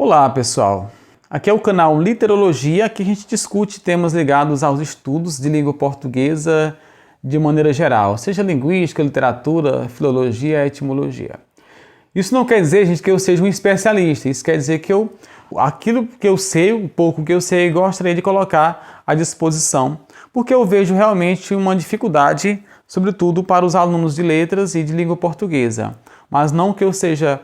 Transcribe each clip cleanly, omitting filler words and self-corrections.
Olá pessoal, aqui é o canal Literologia, que a gente discute temas ligados aos estudos de língua portuguesa de maneira geral, seja linguística, literatura, filologia, etimologia. Isso não quer dizer, gente, que eu seja um especialista, isso quer dizer que aquilo que eu sei, o pouco que eu sei, gostaria de colocar à disposição, porque eu vejo realmente uma dificuldade, sobretudo para os alunos de letras e de língua portuguesa, mas não que eu seja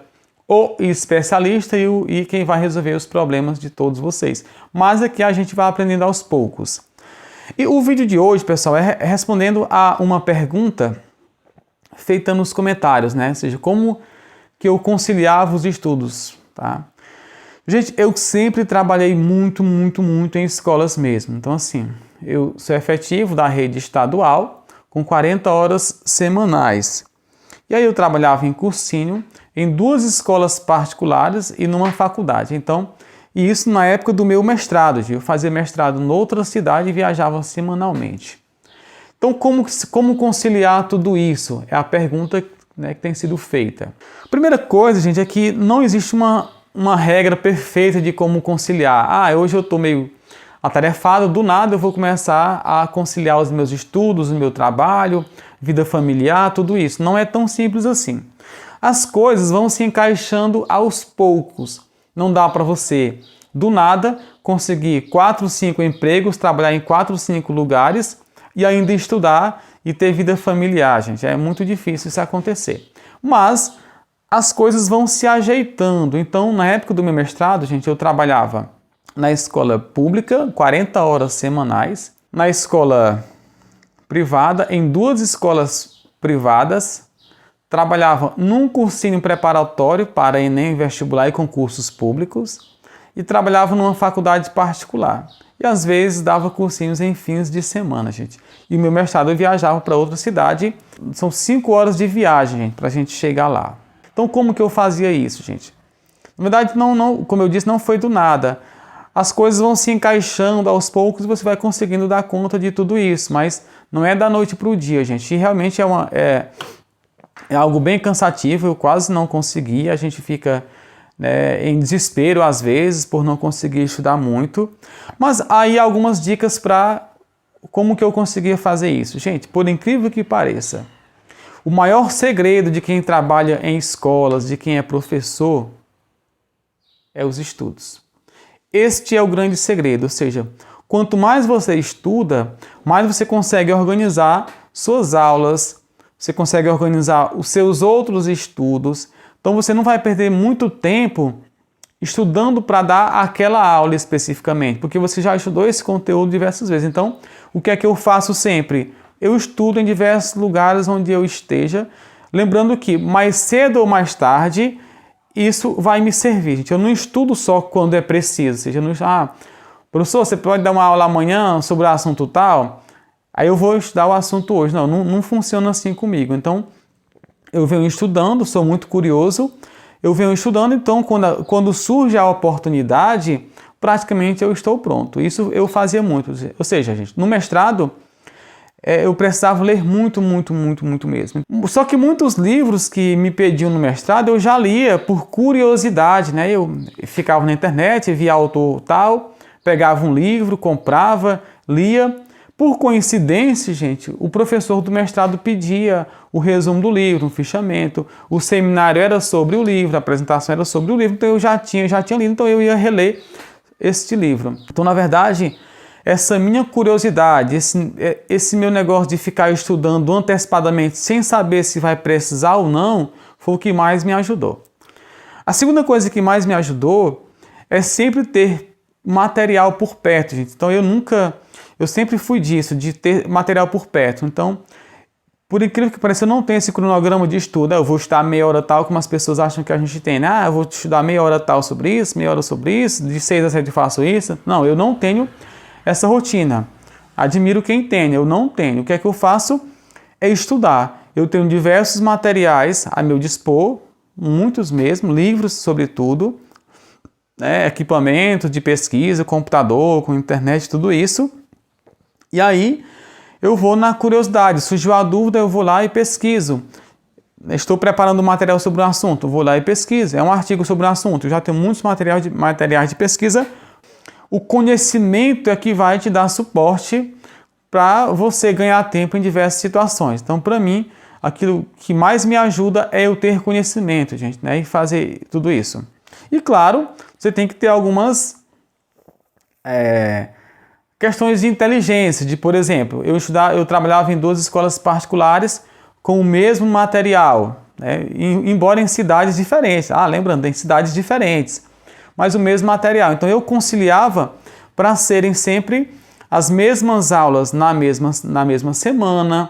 o especialista e quem vai resolver os problemas de todos vocês. Mas aqui a gente vai aprendendo aos poucos. E o vídeo de hoje, pessoal, é respondendo a uma pergunta feita nos comentários, né? Ou seja, como que eu conciliava os estudos, tá? Gente, eu sempre trabalhei muito em escolas mesmo. Então, assim, eu sou efetivo da rede estadual com 40 horas semanais. E aí eu trabalhava em cursinho, em 2 escolas particulares e numa faculdade. Então, e isso na época do meu mestrado. Eu fazia mestrado em outra cidade e viajava semanalmente. Então, como conciliar tudo isso? É a pergunta, né, que tem sido feita. A primeira coisa, gente, é que não existe uma regra perfeita de como conciliar. Hoje eu estou meio atarefado, do nada eu vou começar a conciliar os meus estudos, o meu trabalho, vida familiar, tudo isso. Não é tão simples assim. As coisas vão se encaixando aos poucos. Não dá para você, do nada, conseguir 4, 5 empregos, trabalhar em 4, 5 lugares e ainda estudar e ter vida familiar, gente. É muito difícil isso acontecer. Mas as coisas vão se ajeitando. Então, na época do meu mestrado, gente, eu trabalhava na escola pública, 40 horas semanais, na escola privada, em 2 escolas privadas, trabalhava num cursinho preparatório para Enem, vestibular e concursos públicos e trabalhava numa faculdade particular. E às vezes dava cursinhos em fins de semana, gente. E o meu mestrado eu viajava para outra cidade, são 5 horas de viagem, gente, para a gente chegar lá. Então como que eu fazia isso, gente? Na verdade, não, como eu disse, não foi do nada. As coisas vão se encaixando aos poucos e você vai conseguindo dar conta de tudo isso, mas não é da noite para o dia, gente. E realmente é algo bem cansativo, eu quase não consegui, a gente fica, né, em desespero às vezes por não conseguir estudar muito. Mas aí algumas dicas para como que eu conseguia fazer isso. Gente, por incrível que pareça, o maior segredo de quem trabalha em escolas, de quem é professor, é os estudos. Este é o grande segredo, ou seja, quanto mais você estuda, mais você consegue organizar suas aulas, você consegue organizar os seus outros estudos. Então você não vai perder muito tempo estudando para dar aquela aula especificamente, porque você já estudou esse conteúdo diversas vezes. Então, o que é que eu faço sempre? Eu estudo em diversos lugares onde eu esteja, lembrando que mais cedo ou mais tarde isso vai me servir, gente. Eu não estudo só quando é preciso. Ou seja, eu não, professor, você pode dar uma aula amanhã sobre o assunto tal? Aí eu vou estudar o assunto hoje. Não funciona assim comigo. Então, eu venho estudando, sou muito curioso. Eu venho estudando, então, quando surge a oportunidade, praticamente eu estou pronto. Isso eu fazia muito. Ou seja, gente, no mestrado, eu precisava ler muito mesmo. Só que muitos livros que me pediam no mestrado eu já lia por curiosidade, né? Eu ficava na internet, via autor tal, pegava um livro, comprava, lia. Por coincidência, gente, o professor do mestrado pedia o resumo do livro, um fichamento. O seminário era sobre o livro, a apresentação era sobre o livro, então eu já tinha lido, então eu ia reler este livro. Então, na verdade, essa minha curiosidade, esse meu negócio de ficar estudando antecipadamente sem saber se vai precisar ou não, foi o que mais me ajudou. A segunda coisa que mais me ajudou é sempre ter material por perto, gente. Então eu sempre fui disso, de ter material por perto. Então, por incrível que pareça, eu não tenho esse cronograma de estudo. Eu vou estudar meia hora tal, como as pessoas acham que a gente tem. Eu vou estudar meia hora tal sobre isso, meia hora sobre isso, de 6 a 7 eu faço isso. Não, eu não tenho essa rotina. Admiro quem tem, eu não tenho. O que é que eu faço? É estudar. Eu tenho diversos materiais a meu dispor, muitos mesmo, livros sobretudo, né, equipamento de pesquisa, computador, com internet, tudo isso. E aí eu vou na curiosidade, surgiu a dúvida, eu vou lá e pesquiso. estou preparando um material sobre um assunto, vou lá e pesquiso. É um artigo sobre um assunto, eu já tenho muitos materiais de pesquisa. O conhecimento é que vai te dar suporte para você ganhar tempo em diversas situações. Então, para mim, aquilo que mais me ajuda é eu ter conhecimento, gente, né? E fazer tudo isso. E, claro, você tem que ter algumas questões de inteligência, de, por exemplo, eu trabalhava em 2 escolas particulares com o mesmo material, né? Embora em cidades diferentes. Lembrando, em cidades diferentes, mas o mesmo material. Então, eu conciliava para serem sempre as mesmas aulas na mesma semana,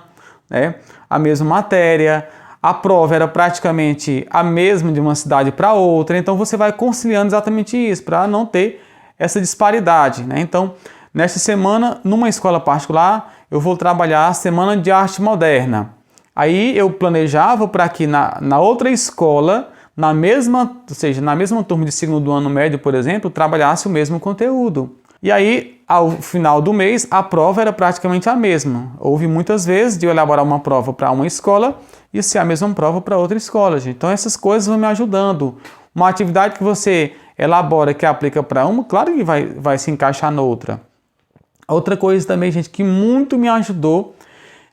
né? A mesma matéria, a prova era praticamente a mesma de uma cidade para outra, então você vai conciliando exatamente isso, para não ter essa disparidade, né? Então, nesta semana, numa escola particular, eu vou trabalhar a semana de arte moderna. Aí eu planejava para que na outra escola, ou seja, na mesma turma de segundo ano médio, por exemplo, trabalhasse o mesmo conteúdo. E aí, ao final do mês, a prova era praticamente a mesma. Houve muitas vezes de eu elaborar uma prova para uma escola e ser a mesma prova para outra escola, gente. Então, essas coisas vão me ajudando. Uma atividade que você elabora, que aplica para uma, claro que vai se encaixar na outra. Outra coisa também, gente, que muito me ajudou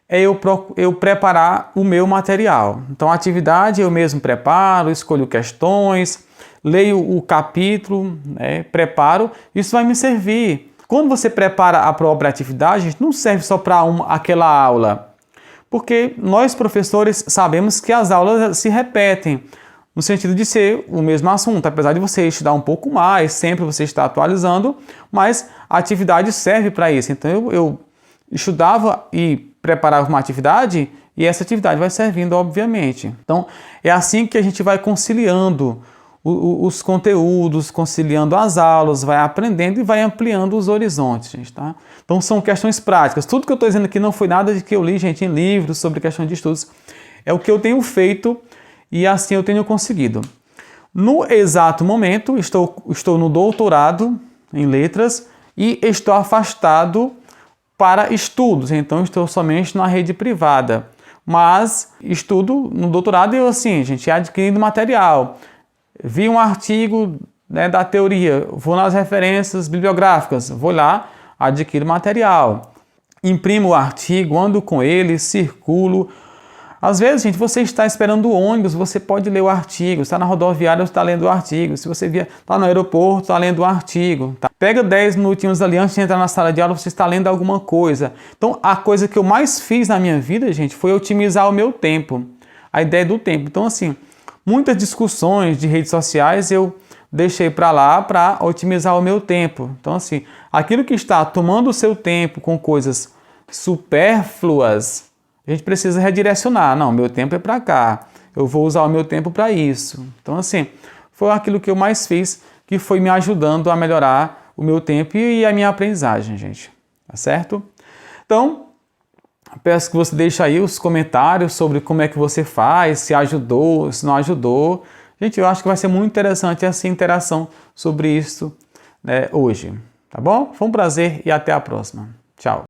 é eu preparar o meu material. Então, a atividade eu mesmo preparo, escolho questões, leio o capítulo, né, preparo, isso vai me servir. Quando você prepara a própria atividade, não serve só para aquela aula, porque nós professores sabemos que as aulas se repetem, no sentido de ser o mesmo assunto, apesar de você estudar um pouco mais, sempre você está atualizando, mas a atividade serve para isso. Então eu estudava e preparava uma atividade e essa atividade vai servindo, obviamente. Então é assim que a gente vai conciliando os conteúdos, conciliando as aulas, vai aprendendo e vai ampliando os horizontes, gente, tá? Então são questões práticas. Tudo que eu estou dizendo aqui não foi nada de que eu li, gente, em livros sobre questão de estudos. É o que eu tenho feito e assim eu tenho conseguido. No exato momento, estou no doutorado em letras e estou afastado para estudos, então estou somente na rede privada. Mas estudo no doutorado e eu, assim, gente, adquirindo material. Vi um artigo, né, da teoria, vou nas referências bibliográficas, vou lá, adquiro material, imprimo o artigo, ando com ele, circulo. Às vezes, gente, você está esperando o ônibus, você pode ler o artigo, está na rodoviária, você está lendo o artigo, se você está no aeroporto, está lendo o artigo. Tá? Pega 10 minutinhos ali antes de entrar na sala de aula, você está lendo alguma coisa. Então, a coisa que eu mais fiz na minha vida, gente, foi otimizar o meu tempo, a ideia do tempo. Então, assim, muitas discussões de redes sociais eu deixei para lá para otimizar o meu tempo. Então, assim, aquilo que está tomando o seu tempo com coisas supérfluas, a gente precisa redirecionar. Não, meu tempo é para cá. Eu vou usar o meu tempo para isso. Então, assim, foi aquilo que eu mais fiz, que foi me ajudando a melhorar o meu tempo e a minha aprendizagem, gente. Tá certo? Então, peço que você deixe aí os comentários sobre como é que você faz, se ajudou, se não ajudou. Gente, eu acho que vai ser muito interessante essa interação sobre isso, né, hoje. Tá bom? Foi um prazer e até a próxima. Tchau.